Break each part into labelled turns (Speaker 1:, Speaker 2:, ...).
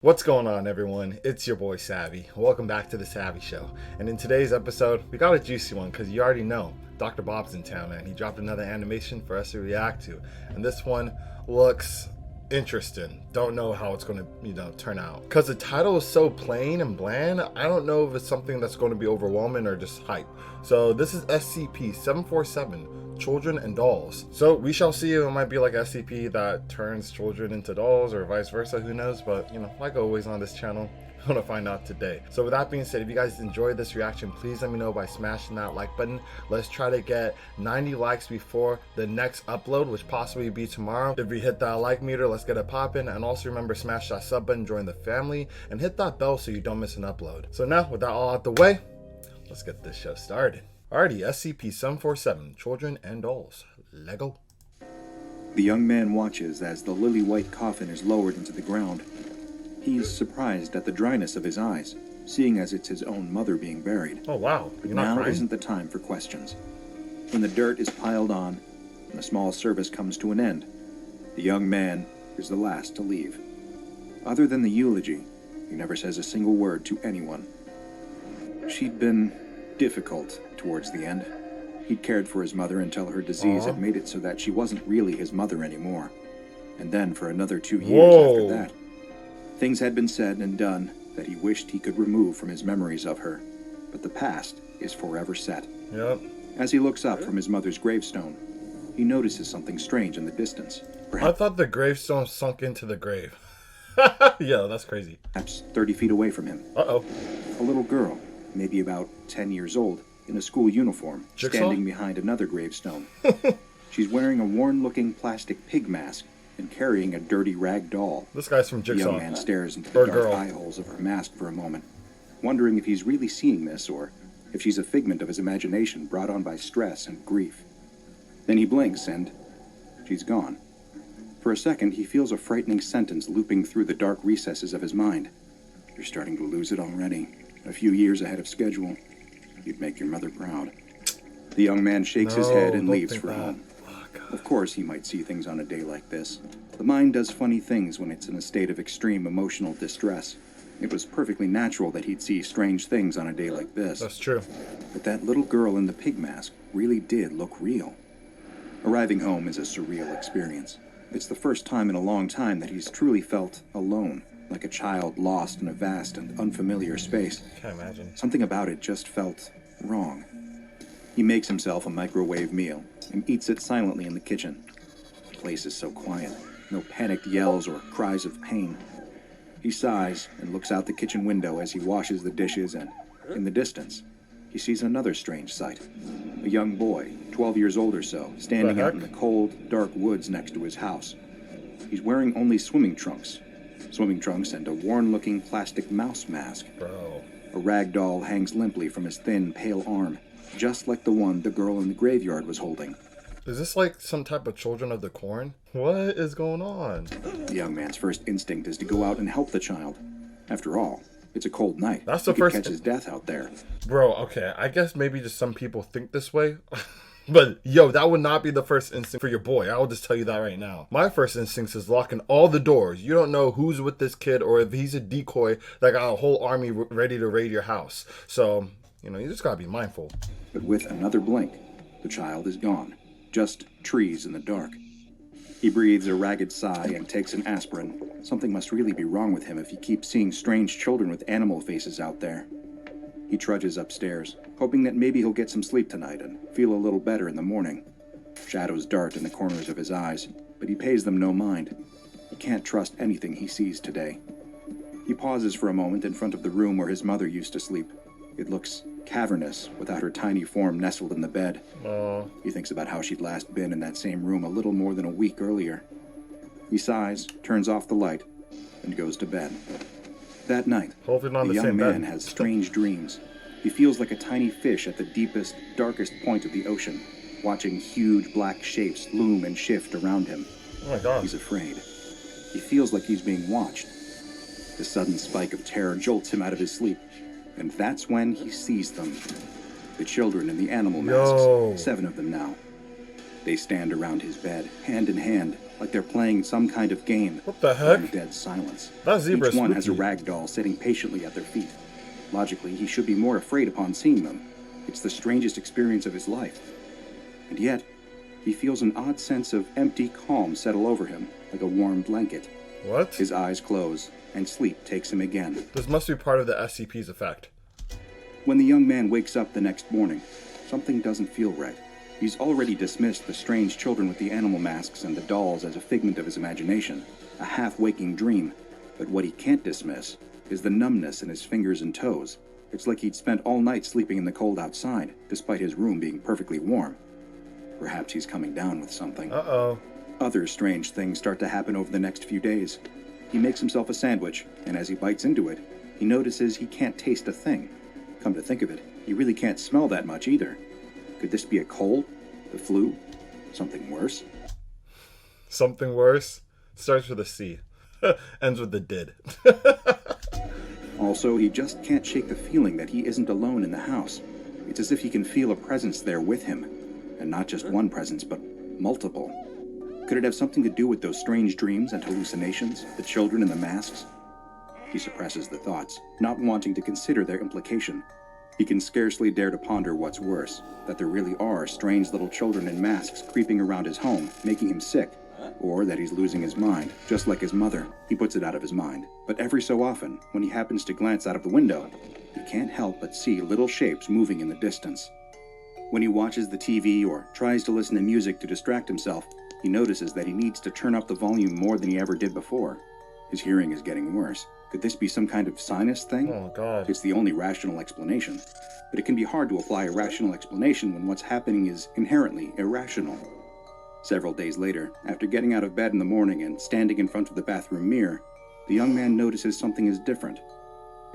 Speaker 1: What's going on, everyone? It's your boy Savvy. Welcome back to the Savvy Show. And in today's episode, we got a juicy one because you already know Dr. Bob's in town and he dropped another animation for us to react to. And this one looks interesting. Don't know how it's going to, turn out. Because the title is so plain and bland, I don't know if it's something that's going to be overwhelming or just hype. So this is SCP-747. Children and dolls. So we shall see if it might be like SCP that turns children into dolls or vice versa, who knows, but like always on this channel, I'm gonna find out today. So with that being said, if you guys enjoyed this reaction, please let me know by smashing that like button. Let's try to get 90 likes before the next upload, which possibly be tomorrow. If we hit that like meter, let's get it popping. And also remember, smash that sub button, join the family, and hit that bell so you don't miss an upload. So now with that all out the way, let's get this show started. Alrighty, SCP-747, Children and Dolls. Lego.
Speaker 2: The young man watches as the lily-white coffin is lowered into the ground. He is surprised at the dryness of his eyes, seeing as it's his own mother being buried.
Speaker 1: Oh wow,
Speaker 2: but now isn't the time for questions. When the dirt is piled on and the small service comes to an end, the young man is the last to leave. Other than the eulogy, he never says a single word to anyone. She'd been difficult towards the end. He'd cared for his mother until her disease had made it so that she wasn't really his mother anymore. And then for another 2 years after that, things had been said and done that he wished he could remove from his memories of her. But the past is forever set.
Speaker 1: Yep.
Speaker 2: As he looks up from his mother's gravestone, he notices something strange in the distance.
Speaker 1: I thought the gravestone sunk into the grave. Yeah, that's crazy.
Speaker 2: Perhaps 30 feet away from him.
Speaker 1: Uh-oh.
Speaker 2: A little girl, maybe about 10 years old, in a school uniform, standing behind another gravestone. She's wearing a worn-looking plastic pig mask and carrying a dirty rag doll.
Speaker 1: This guy's from Jigsaw.
Speaker 2: The young man stares into the dark eye holes of her mask for a moment, wondering if he's really seeing this or if she's a figment of his imagination brought on by stress and grief. Then he blinks and she's gone. For a second, he feels a frightening sentence looping through the dark recesses of his mind. You're starting to lose it already. A few years ahead of schedule. You'd make your mother proud. The young man shakes his head and leaves for home. Of course he might see things on a day like this. The mind does funny things when it's in a state of extreme emotional distress. It was perfectly natural that he'd see strange things on a day like this.
Speaker 1: That's true.
Speaker 2: But that little girl in the pig mask really did look real. Arriving home is a surreal experience. It's the first time in a long time that he's truly felt alone. Like a child lost in a vast and unfamiliar space.
Speaker 1: Can't imagine.
Speaker 2: Something about it just felt wrong. He makes himself a microwave meal and eats it silently in the kitchen. The place is so quiet. No panicked yells or cries of pain. He sighs and looks out the kitchen window as he washes the dishes, and in the distance, he sees another strange sight. A young boy, 12 years old or so, standing out in the cold, dark woods next to his house. He's wearing only swimming trunks and a worn-looking plastic mouse mask.
Speaker 1: Bro.
Speaker 2: A rag doll hangs limply from his thin, pale arm, just like the one the girl in the graveyard was holding.
Speaker 1: Is this like some type of Children of the Corn? What is going on?
Speaker 2: The young man's first instinct is to go out and help the child. After all, it's a cold night.
Speaker 1: That's the
Speaker 2: first. He could catch his death out there.
Speaker 1: Bro, okay, I guess maybe just some people think this way. But, yo, that would not be the first instinct for your boy. I will just tell you that right now. My first instinct is locking all the doors. You don't know who's with this kid or if he's a decoy that got a whole army ready to raid your house. So, you just gotta be mindful.
Speaker 2: But with another blink, the child is gone. Just trees in the dark. He breathes a ragged sigh and takes an aspirin. Something must really be wrong with him if he keeps seeing strange children with animal faces out there. He trudges upstairs, hoping that maybe he'll get some sleep tonight and feel a little better in the morning. Shadows dart in the corners of his eyes, but he pays them no mind. He can't trust anything he sees today. He pauses for a moment in front of the room where his mother used to sleep. It looks cavernous without her tiny form nestled in the bed. He thinks about how she'd last been in that same room a little more than a week earlier. He sighs, turns off the light, and goes to bed. That night, the young man has strange dreams. He feels like a tiny fish at the deepest, darkest point of the ocean, watching huge black shapes loom and shift around him.
Speaker 1: Oh my God.
Speaker 2: He's afraid. He feels like he's being watched. The sudden spike of terror jolts him out of his sleep, and that's when he sees them. The children in the animal masks, 7 of them now. They stand around his bed, hand in hand, like they're playing some kind of game.
Speaker 1: What the heck?
Speaker 2: In dead silence.
Speaker 1: That zebra's
Speaker 2: Each one has a
Speaker 1: spooky.
Speaker 2: rag doll sitting patiently at their feet. Logically, he should be more afraid upon seeing them. It's the strangest experience of his life. And yet, he feels an odd sense of empty calm settle over him, like a warm blanket.
Speaker 1: What?
Speaker 2: His eyes close, and sleep takes him again.
Speaker 1: This must be part of the SCP's effect.
Speaker 2: When the young man wakes up the next morning, something doesn't feel right. He's already dismissed the strange children with the animal masks and the dolls as a figment of his imagination, a half-waking dream. But what he can't dismiss is the numbness in his fingers and toes. It's like he'd spent all night sleeping in the cold outside, despite his room being perfectly warm. Perhaps he's coming down with something.
Speaker 1: Uh-oh.
Speaker 2: Other strange things start to happen over the next few days. He makes himself a sandwich, and as he bites into it, he notices he can't taste a thing. Come to think of it, he really can't smell that much either. Could this be a cold? The flu? Something worse?
Speaker 1: Something worse? Starts with a C. Ends with the did.
Speaker 2: Also, he just can't shake the feeling that he isn't alone in the house. It's as if he can feel a presence there with him. And not just one presence, but multiple. Could it have something to do with those strange dreams and hallucinations, the children in the masks? He suppresses the thoughts, not wanting to consider their implication. He can scarcely dare to ponder what's worse, that there really are strange little children in masks creeping around his home, making him sick, or that he's losing his mind, just like his mother. He puts it out of his mind. But every so often, when he happens to glance out of the window, he can't help but see little shapes moving in the distance. When he watches the TV or tries to listen to music to distract himself, he notices that he needs to turn up the volume more than he ever did before. His hearing is getting worse. Could this be some kind of sinus thing?
Speaker 1: Oh, God.
Speaker 2: It's the only rational explanation. But it can be hard to apply a rational explanation when what's happening is inherently irrational. Several days later, after getting out of bed in the morning and standing in front of the bathroom mirror, the young man notices something is different.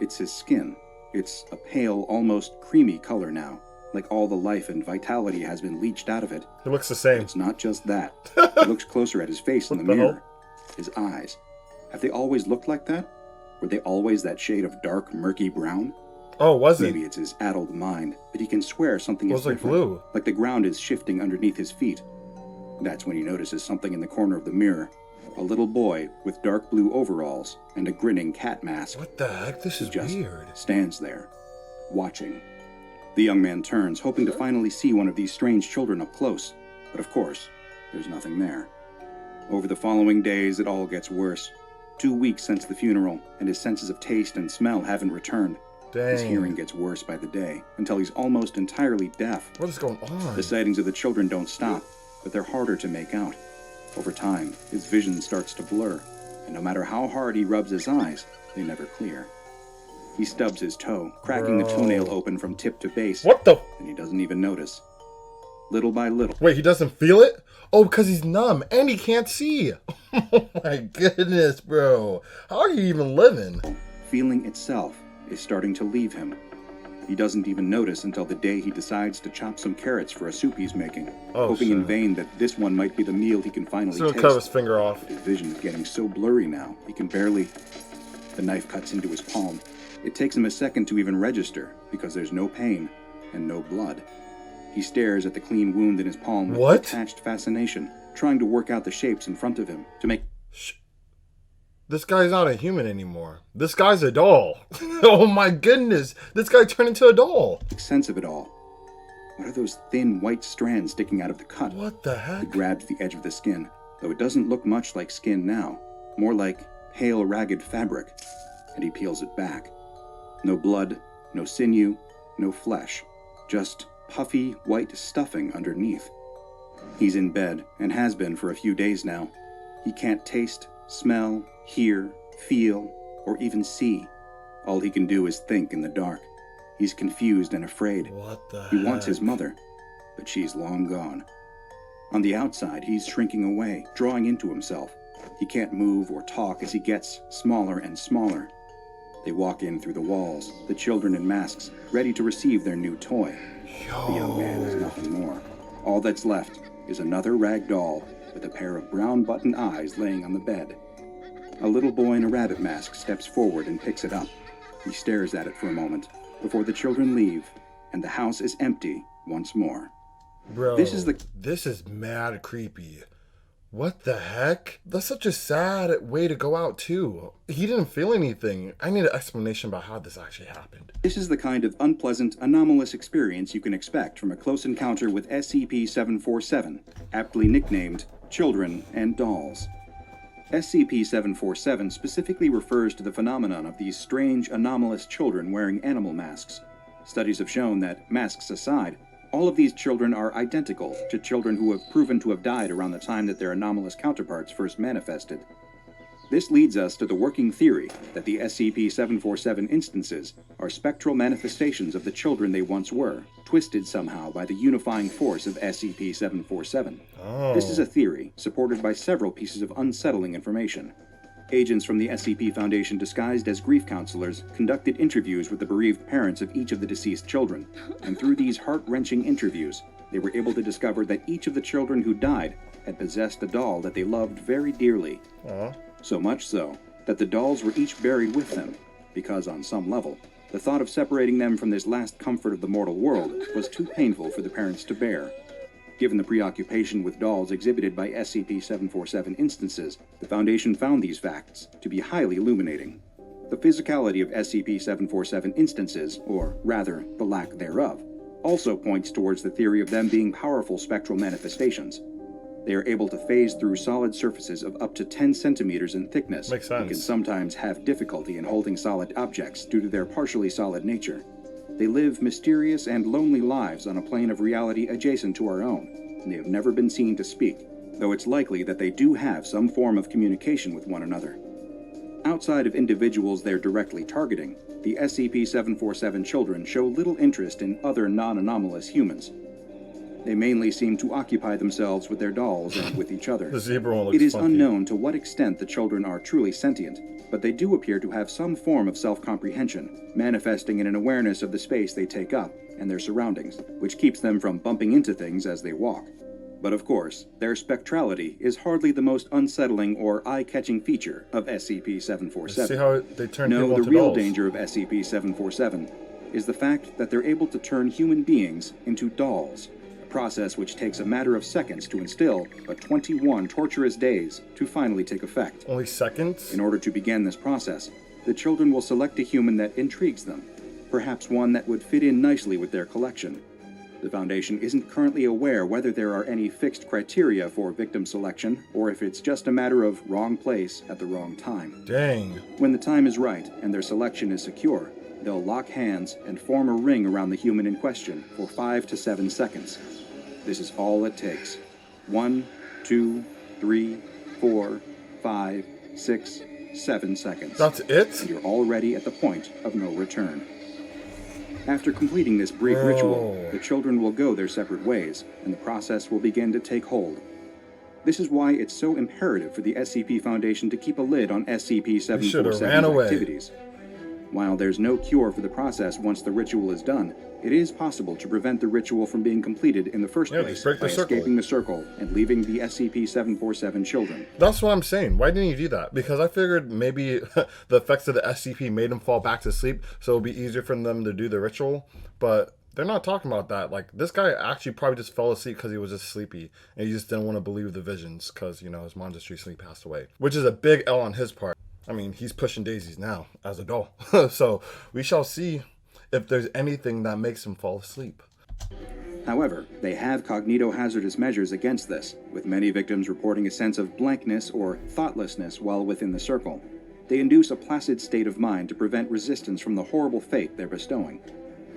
Speaker 2: It's his skin. It's a pale, almost creamy color now, like all the life and vitality has been leached out of it.
Speaker 1: It looks the same.
Speaker 2: It's not just that. He looks closer at his face in the
Speaker 1: What the hell?
Speaker 2: mirror. His eyes. Have they always looked like that? Were they always that shade of dark, murky brown?
Speaker 1: Oh, was it?
Speaker 2: Maybe it's his addled mind, but he can swear something
Speaker 1: It
Speaker 2: is
Speaker 1: was like
Speaker 2: different.
Speaker 1: blue.
Speaker 2: Like the ground is shifting underneath his feet. That's when he notices something in the corner of the mirror. A little boy with dark blue overalls and a grinning cat mask.
Speaker 1: What the heck? This is
Speaker 2: Just
Speaker 1: weird.
Speaker 2: stands there, watching. The young man turns, hoping to finally see one of these strange children up close. But of course, there's nothing there. Over the following days, it all gets worse. 2 weeks since the funeral, and his senses of taste and smell haven't returned. His
Speaker 1: Dang.
Speaker 2: hearing gets worse by the day, until he's almost entirely deaf.
Speaker 1: What is going on?
Speaker 2: The sightings of the children don't stop, but they're harder to make out. Over time, his vision starts to blur, and no matter how hard he rubs his eyes, they never clear. He stubs his toe, cracking the
Speaker 1: Bro.
Speaker 2: toenail open from tip to base,
Speaker 1: What the?
Speaker 2: and he doesn't even notice. Little by little,
Speaker 1: Wait, he doesn't feel it? Oh, because he's numb and he can't see. Oh my goodness, bro. How are you even living?
Speaker 2: feeling itself is starting to leave him. He doesn't even notice until the day he decides to chop some carrots for a soup he's making,
Speaker 1: Oh,
Speaker 2: hoping in
Speaker 1: shit.
Speaker 2: vain that this one might be the meal he can finally
Speaker 1: So he'll
Speaker 2: taste.
Speaker 1: cut his finger off.
Speaker 2: But his vision is getting so blurry now, he can barely... The knife cuts into his palm. It takes him a second to even register, because there's no pain and no blood. He stares at the clean wound in his palm with
Speaker 1: What?
Speaker 2: detached fascination, trying to work out the shapes in front of him to make
Speaker 1: Shh. This guy's not a human anymore. This guy's a doll. Oh my goodness. This guy turned into a doll.
Speaker 2: sense of it all. What are those thin white strands sticking out of the cut?
Speaker 1: What the
Speaker 2: He
Speaker 1: heck?
Speaker 2: grabs the edge of the skin, though it doesn't look much like skin now, more like pale, ragged fabric, and he peels it back. No blood, no sinew, no flesh, just puffy white stuffing underneath. He's in bed, and has been for a few days now. He can't taste, smell, hear, feel, or even see. All he can do is think in the dark. He's confused and afraid.
Speaker 1: What the
Speaker 2: He
Speaker 1: heck?
Speaker 2: wants his mother, but she's long gone. On the outside, he's shrinking away, drawing into himself. He can't move or talk as he gets smaller and smaller. They walk in through the walls, the children in masks, ready to receive their new toy. The young man is nothing more. All that's left is another rag doll with a pair of brown button eyes laying on the bed. A little boy in a rabbit mask steps forward and picks it up. He stares at it for a moment before the children leave, and the house is empty once more.
Speaker 1: Bro,
Speaker 2: This is
Speaker 1: this is mad creepy. What the heck? That's such a sad way to go out, too. He didn't feel anything. I need an explanation about how this actually happened.
Speaker 2: This is the kind of unpleasant, anomalous experience you can expect from a close encounter with SCP-747, aptly nicknamed Children and Dolls. SCP-747 specifically refers to the phenomenon of these strange, anomalous children wearing animal masks. Studies have shown that, masks aside, all of these children are identical to children who have proven to have died around the time that their anomalous counterparts first manifested. This leads us to the working theory that the SCP-747 instances are spectral manifestations of the children they once were, twisted somehow by the unifying force of SCP-747. This is a theory supported by several pieces of unsettling information. Agents from the SCP Foundation disguised as grief counselors conducted interviews with the bereaved parents of each of the deceased children, and through these heart-wrenching interviews, they were able to discover that each of the children who died had possessed a doll that they loved very dearly. So much so, that the dolls were each buried with them, because on some level, the thought of separating them from this last comfort of the mortal world was too painful for the parents to bear. Given the preoccupation with dolls exhibited by SCP-747 instances, the Foundation found these facts to be highly illuminating. The physicality of SCP-747 instances, or rather, the lack thereof, also points towards the theory of them being powerful spectral manifestations. They are able to phase through solid surfaces of up to 10 centimeters in thickness.
Speaker 1: Makes sense.
Speaker 2: And can sometimes have difficulty in holding solid objects due to their partially solid nature. They live mysterious and lonely lives on a plane of reality adjacent to our own, and they have never been seen to speak, though it's likely that they do have some form of communication with one another. Outside of individuals they're directly targeting, the SCP-747 children show little interest in other non-anomalous humans. They mainly seem to occupy themselves with their dolls and with each other.
Speaker 1: The zebra one looks
Speaker 2: It is
Speaker 1: funky.
Speaker 2: unknown to what extent the children are truly sentient, but they do appear to have some form of self-comprehension, manifesting in an awareness of the space they take up and their surroundings, which keeps them from bumping into things as they walk. But of course, their spectrality is hardly the most unsettling or eye-catching feature of SCP-747.
Speaker 1: See how they turn
Speaker 2: No,
Speaker 1: people
Speaker 2: the
Speaker 1: into
Speaker 2: real
Speaker 1: dolls.
Speaker 2: danger of SCP-747 is the fact that they're able to turn human beings into dolls, a process which takes a matter of seconds to instill, but 21 torturous days to finally take effect.
Speaker 1: Only seconds?
Speaker 2: In order to begin this process, the children will select a human that intrigues them, perhaps one that would fit in nicely with their collection. The Foundation isn't currently aware whether there are any fixed criteria for victim selection, or if it's just a matter of wrong place at the wrong time.
Speaker 1: Dang.
Speaker 2: When the time is right and their selection is secure, they'll lock hands and form a ring around the human in question for 5 to 7 seconds. This is all it takes. 1, 2, 3, 4, 5, 6, 7 seconds.
Speaker 1: That's
Speaker 2: And
Speaker 1: it?
Speaker 2: you're already at the point of no return. After completing this brief ritual, the children will go their separate ways, and the process will begin to take hold. This is why it's so imperative for the SCP Foundation to keep a lid on
Speaker 1: He should've ran
Speaker 2: SCP-747's
Speaker 1: away.
Speaker 2: activities. While there's no cure for the process once the ritual is done, it is possible to prevent the ritual from being completed in the first
Speaker 1: Yeah,
Speaker 2: place
Speaker 1: just break the
Speaker 2: by
Speaker 1: circle.
Speaker 2: escaping the circle and leaving the SCP-747 children.
Speaker 1: That's what I'm saying. Why didn't you do that? Because I figured maybe the effects of the SCP made him fall back to sleep, so it'll be easier for them to do the ritual. But they're not talking about that. Like, this guy actually probably just fell asleep because he was just sleepy, and he just didn't want to believe the visions because, you know, his mom just recently passed away. Which is a big L on his part. I mean, he's pushing daisies now as a doll. So we shall see if there's anything that makes him fall asleep.
Speaker 2: However, they have cognitohazardous measures against this, with many victims reporting a sense of blankness or thoughtlessness while within the circle. They induce a placid state of mind to prevent resistance from the horrible fate they're bestowing.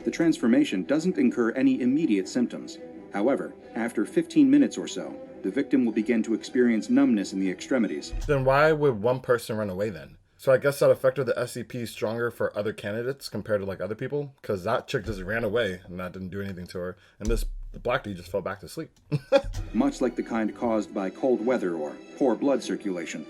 Speaker 2: The transformation doesn't incur any immediate symptoms. However, after 15 minutes or so, the victim will begin to experience numbness in the extremities.
Speaker 1: Then why would one person run away then? So I guess that effect of the SCP is stronger for other candidates compared to like other people, because that chick just ran away and that didn't do anything to her, and this black dude just fell back to sleep.
Speaker 2: Much like the kind caused by cold weather or poor blood circulation.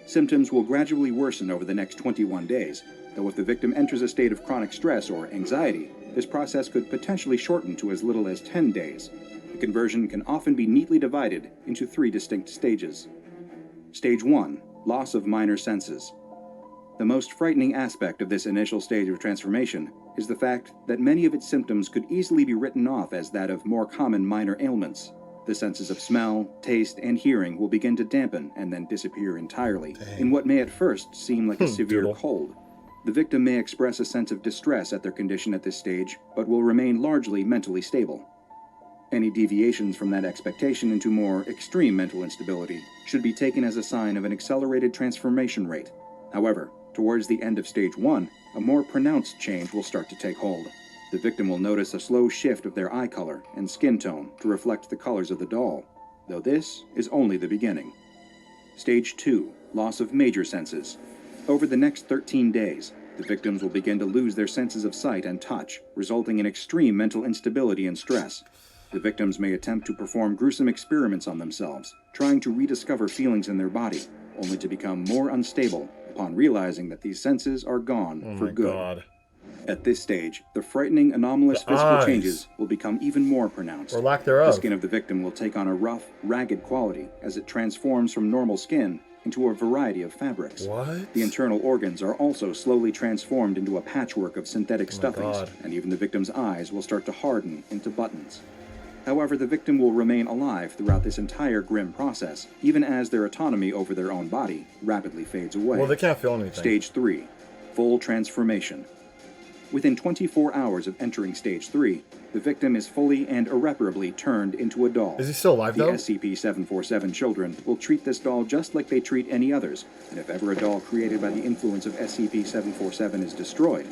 Speaker 2: Symptoms will gradually worsen over the next 21 days, though if the victim enters a state of chronic stress or anxiety, this process could potentially shorten to as little as 10 days. The conversion can often be neatly divided into 3 distinct stages. Stage 1, loss of minor senses. The most frightening aspect of this initial stage of transformation is the fact that many of its symptoms could easily be written off as that of more common minor ailments. The senses of smell, taste, and hearing will begin to dampen and then disappear entirely, in what may at first seem like a severe
Speaker 1: Doodle.
Speaker 2: cold. The victim may express a sense of distress at their condition at this stage, but will remain largely mentally stable. Any deviations from that expectation into more extreme mental instability should be taken as a sign of an accelerated transformation rate. However, towards the end of stage 1, a more pronounced change will start to take hold. The victim will notice a slow shift of their eye color and skin tone to reflect the colors of the doll, though this is only the beginning. Stage 2, loss of major senses. Over the next 13 days, the victims will begin to lose their senses of sight and touch, resulting in extreme mental instability and stress. The victims may attempt to perform gruesome experiments on themselves, trying to rediscover feelings in their body, only to become more unstable upon realizing that these senses are gone for good.
Speaker 1: God.
Speaker 2: At this stage, the frightening, anomalous physical
Speaker 1: eyes.
Speaker 2: changes will become even more pronounced.
Speaker 1: Or lack
Speaker 2: The
Speaker 1: thereof.
Speaker 2: skin of the victim will take on a rough, ragged quality as it transforms from normal skin into a variety of fabrics.
Speaker 1: What?
Speaker 2: The internal organs are also slowly transformed into a patchwork of synthetic stuffings,
Speaker 1: God.
Speaker 2: and even the victim's eyes will start to harden into buttons. However, the victim will remain alive throughout this entire grim process, even as their autonomy over their own body rapidly fades away.
Speaker 1: Well, they can't feel anything.
Speaker 2: Stage 3, full transformation. Within 24 hours of entering Stage 3, the victim is fully and irreparably turned into a doll.
Speaker 1: Is he still alive,
Speaker 2: The
Speaker 1: though?
Speaker 2: SCP-747 children will treat this doll just like they treat any others, and if ever a doll created by the influence of SCP-747 is destroyed,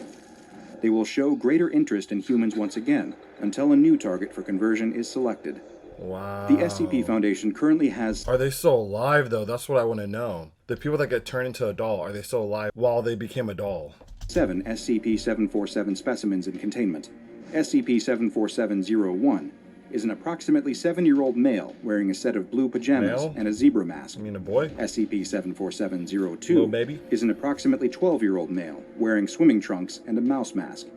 Speaker 2: they will show greater interest in humans once again, until a new target for conversion is selected.
Speaker 1: Wow.
Speaker 2: The SCP Foundation currently has
Speaker 1: Are they still alive, though? That's what I want to know. The people that get turned into a doll, are they still alive while they became a doll?
Speaker 2: 7 SCP-747 specimens in containment. SCP-747-01 is an approximately 7-year-old male wearing a set of blue pajamas
Speaker 1: Male?
Speaker 2: and a zebra mask.
Speaker 1: I mean, a boy?
Speaker 2: SCP-747-02
Speaker 1: Little baby?
Speaker 2: is an approximately 12-year-old male wearing swimming trunks and a mouse mask.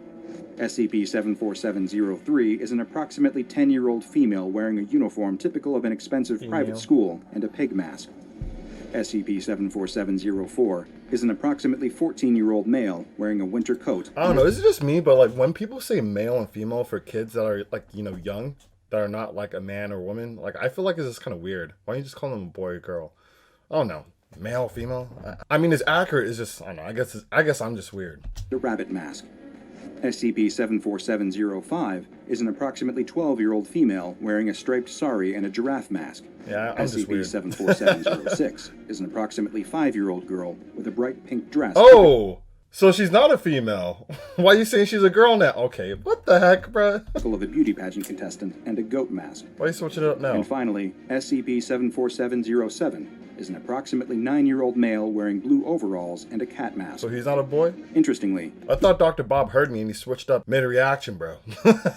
Speaker 2: SCP-747-03 is an approximately 10-year-old female wearing a uniform typical of an expensive private
Speaker 1: Female.
Speaker 2: school and a pig mask. SCP-747-04 is an approximately 14-year-old male wearing a winter coat.
Speaker 1: I don't know. Is it just me? But, like, when people say male and female for kids that are, like, you know, young, that are not, like, a man or woman, like, I feel like it's just kind of weird. Why don't you just call them a boy or girl? I don't know. Male, female? I mean, it's accurate. It's just, I don't know. I guess I'm just weird.
Speaker 2: The rabbit mask. SCP-747-05 is an approximately 12-year-old female wearing a striped sari and a giraffe mask.
Speaker 1: Yeah, I'm just weird.
Speaker 2: SCP-747-06 is an approximately 5-year-old girl with a bright pink dress.
Speaker 1: Oh! So she's not a female. Why are you saying she's a girl now? Okay, what the heck, bruh?
Speaker 2: Typical of a beauty pageant contestant and a goat mask.
Speaker 1: Why are you switching it up now?
Speaker 2: And finally, SCP-747-07 is an approximately 9-year-old male wearing blue overalls and a cat mask.
Speaker 1: So he's not a boy?
Speaker 2: Interestingly,
Speaker 1: I thought Dr. Bob heard me and he switched up mid-reaction, bro.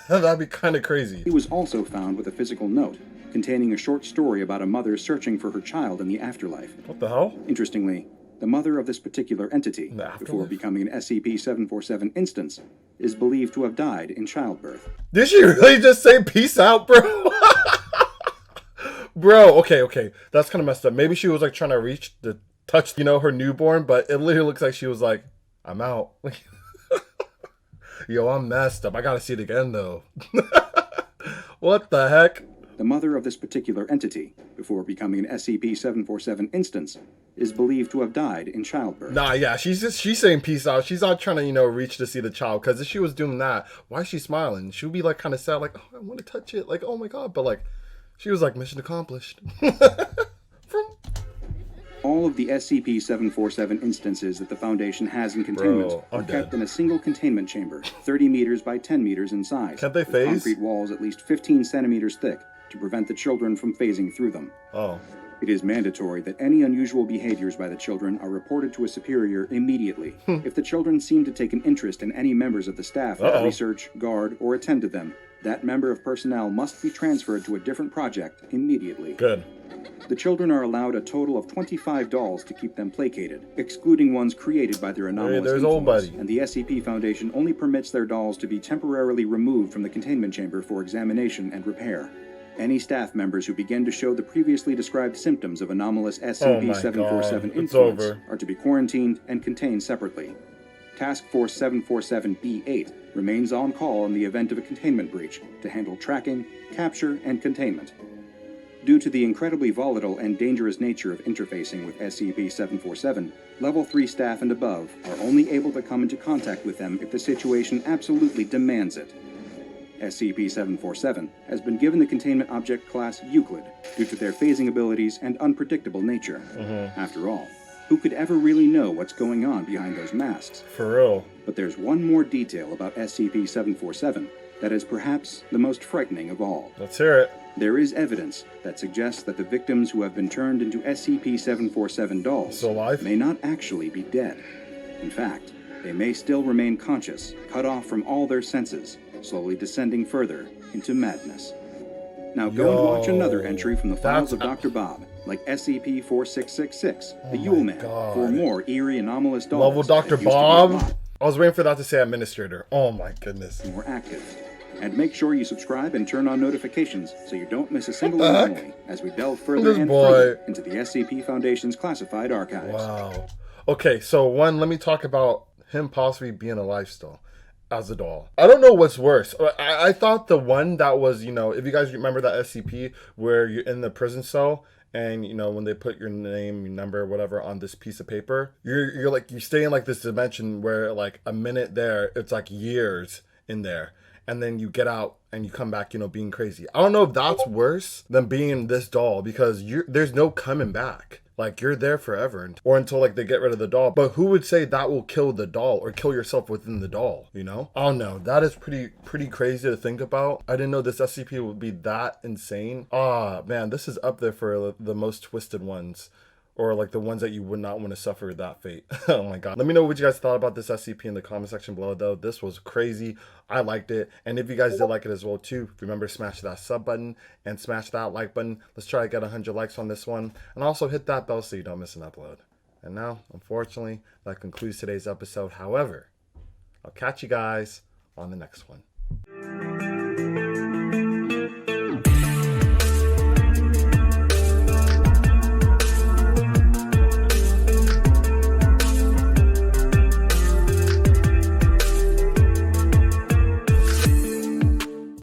Speaker 1: That'd be kind of crazy.
Speaker 2: he was also found with a physical note containing a short story about a mother searching for her child in the afterlife.
Speaker 1: What the hell?
Speaker 2: Interestingly, the mother of this particular entity,
Speaker 1: The afterlife?
Speaker 2: before becoming an SCP-747 instance, is believed to have died in childbirth.
Speaker 1: Did she really just say peace out, bro? Bro, okay. That's kind of messed up. Maybe she was like trying to reach the touch, you know, her newborn, but it literally looks like she was like, I'm out. Yo, I'm messed up. I gotta see it again, though. What the heck?
Speaker 2: The mother of this particular entity, before becoming an SCP-747 instance, is believed to have died in childbirth.
Speaker 1: Nah, yeah, she's saying peace out. She's not trying to, you know, reach to see the child. Because if she was doing that, why is she smiling? She would be like kind of sad, like, oh, I want to touch it. Like, oh my God. But like, she was like, mission accomplished.
Speaker 2: All of the SCP-747 instances that the Foundation has in containment
Speaker 1: Bro, I'm
Speaker 2: are kept
Speaker 1: dead.
Speaker 2: in a single containment chamber, 30 meters by 10 meters in size.
Speaker 1: Can't they
Speaker 2: with
Speaker 1: phase?
Speaker 2: concrete walls at least 15 centimeters thick to prevent the children from phasing through them.
Speaker 1: Oh.
Speaker 2: It is mandatory that any unusual behaviors by the children are reported to a superior immediately. If the children seem to take an interest in any members of the staff that
Speaker 1: Uh-oh.
Speaker 2: research, guard, or attend to them, that member of personnel must be transferred to a different project immediately.
Speaker 1: Good.
Speaker 2: The children are allowed a total of 25 dolls to keep them placated, excluding ones created by their anomalous
Speaker 1: there's old
Speaker 2: influence,
Speaker 1: buddy.
Speaker 2: and the SCP Foundation only permits their dolls to be temporarily removed from the containment chamber for examination and repair. Any staff members who begin to show the previously described symptoms of anomalous SCP-747
Speaker 1: It's
Speaker 2: influence
Speaker 1: over.
Speaker 2: are to be quarantined and contained separately. Task Force 747-B8 remains on call in the event of a containment breach to handle tracking, capture, and containment. Due to the incredibly volatile and dangerous nature of interfacing with SCP-747, Level 3 staff and above are only able to come into contact with them if the situation absolutely demands it. SCP-747 has been given the containment object class Euclid due to their phasing abilities and unpredictable nature. After all, who could ever really know what's going on behind those masks?
Speaker 1: For real.
Speaker 2: But there's one more detail about SCP-747 that is perhaps the most frightening of all.
Speaker 1: Let's hear it.
Speaker 2: There is evidence that suggests that the victims who have been turned into SCP-747 dolls
Speaker 1: Still alive?
Speaker 2: may not actually be dead. In fact, they may still remain conscious, cut off from all their senses, slowly descending further into madness. Now go and watch another entry from the files of Dr. Bob, like SCP-4666, the Yule Man, for more eerie anomalous dolls.
Speaker 1: Level Dr. Bob? I was waiting for that to say administrator. Oh my goodness.
Speaker 2: More active. And make sure you subscribe and turn on notifications so you don't miss a single anomaly as we delve further and further into the SCP Foundation's classified archives.
Speaker 1: Wow. Okay, so one, let me talk about him possibly being alive still as a doll. I don't know what's worse. I thought the one that was, you know, if you guys remember that SCP where you're in the prison cell and, you know, when they put your name, your number, whatever on this piece of paper, you're like, you stay in like this dimension where like a minute there, it's like years in there. And then you get out and you come back, you know, being crazy. I don't know if that's worse than being this doll because there's no coming back. Like, you're there forever or until, like, they get rid of the doll. But who would say that will kill the doll or kill yourself within the doll, you know? I don't know. That is pretty crazy to think about. I didn't know this SCP would be that insane. Ah, man, this is up there for the most twisted ones. Or like the ones that you would not want to suffer that fate. Oh my god. Let me know what you guys thought about this SCP in the comment section below though. This was crazy. I liked it. And if you guys did like it as well too, remember smash that sub button and smash that like button. Let's try to get 100 likes on this one. And also hit that bell so you don't miss an upload. And now, unfortunately, that concludes today's episode. However, I'll catch you guys on the next one.